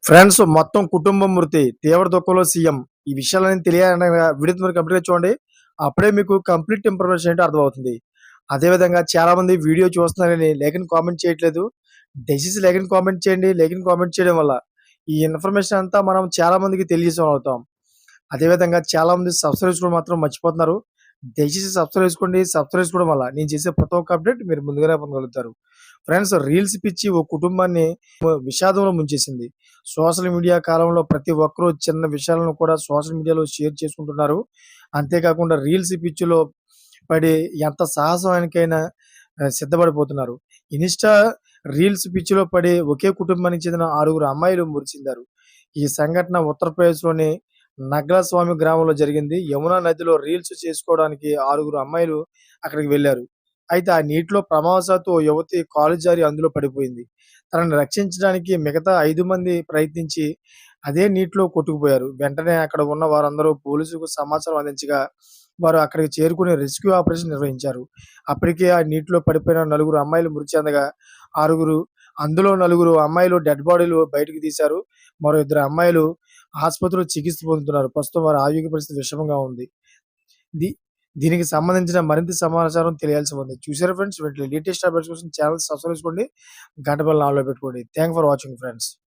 Friends మొత్తం కుటుంబం మృతి. తీవ్ర దుఃఖంలో సీఎం. ఈ విషయాలన్నీ తెలియాలనగా వీడియో మరి కంప్లీట్‌గా చూడండి. అప్పుడే మీకు కంప్లీట్ ఇన్ఫర్మేషన్ ఏంటో అర్థమవుతుంది. అదేవిధంగా చాలామంది వీడియో చూస్తున్నారని లైక్ అండ్ కామెంట్ చేయట్లేదు. దయచేసి లైక్ అండ్ కామెంట్ చేయండి. లైక్ అండ్ కామెంట్ చేయడం వల్ల ఈ ఇన్ఫర్మేషన్ అంతా మనం చాలా మందికి తెలియజేసేవాళ్ళం అవుతాం. అదేవిధంగా చాలామంది సబ్స్క్రైబ్ చేసుకోవడం మాత్రం మర్చిపోతున్నారు. దయచేసి సబ్స్క్రైబ్ చేసుకోండి. సబ్స్క్రైబ్ చేసుకోవడం వల్ల నేను చేసే ప్రతి ఒక్క అప్డేట్ మీరు ముందుగానే పొందగలుగుతారు. ఫ్రెండ్స్ రీల్స్ పిచ్చి ఓ కుటుంబాన్ని విషాదంలో ముంచేసింది. సోషల్ మీడియా కాలంలో ప్రతి ఒక్కరు చిన్న విషయాలను కూడా సోషల్ మీడియాలో షేర్ చేసుకుంటున్నారు. అంతేకాకుండా రీల్స్ పిచ్చిలో పడి ఎంత సాహసానికైనా సిద్ధపడిపోతున్నారు. ఇన్‌స్టా రీల్స్ పిచ్చిలో పడి ఒకే కుటుంబానికి చెందిన 6 అమ్మాయిలు మృతి చెందారు. ఈ సంఘటన ఉత్తరప్రదేశ్‌లోని నగ్లాస్వామి గ్రామంలో జరిగింది. యమునా నదిలో రీల్స్ చేసుకోవడానికి 6 అమ్మాయిలు అక్కడికి వెళ్లారు. అయితే ఆ నీటిలో ప్రమాదవశాత్తు ఓ యువతి కాలు జారి అందులో పడిపోయింది. తనని రక్షించడానికి మిగతా 5 మంది ప్రయత్నించి అదే నీటిలో కొట్టుకుపోయారు. వెంటనే అక్కడ ఉన్న వారందరూ పోలీసులకు సమాచారం అందించగా వారు అక్కడికి చేరుకుని రెస్క్యూ ఆపరేషన్ నిర్వహించారు. అప్పటికే ఆ నీటిలో పడిపోయిన 4 అమ్మాయిలు మృతి చెందగా, ఆరుగురు అందులో 4 అమ్మాయిలు డెడ్ బాడీలు బయటకు తీశారు. మరో 2 అమ్మాయిలు ఆసుపత్రిలో చికిత్స పొందుతున్నారు. ప్రస్తుతం వారి ఆరోగ్య పరిస్థితి విషమంగా ఉంది. ది దీనికి సంబంధించిన మరింత సమాచారం తెలియాల్సి ఉంది. చూసారా ఫ్రెండ్స్? వీటి లేటెస్ట్ అప్డేట్స్ కోసం ఛానెల్ సబ్స్క్రైబ్ చేసుకోండి. గంట బెల్ ఆన్‌లో పెట్టుకోండి. Thank for watching friends.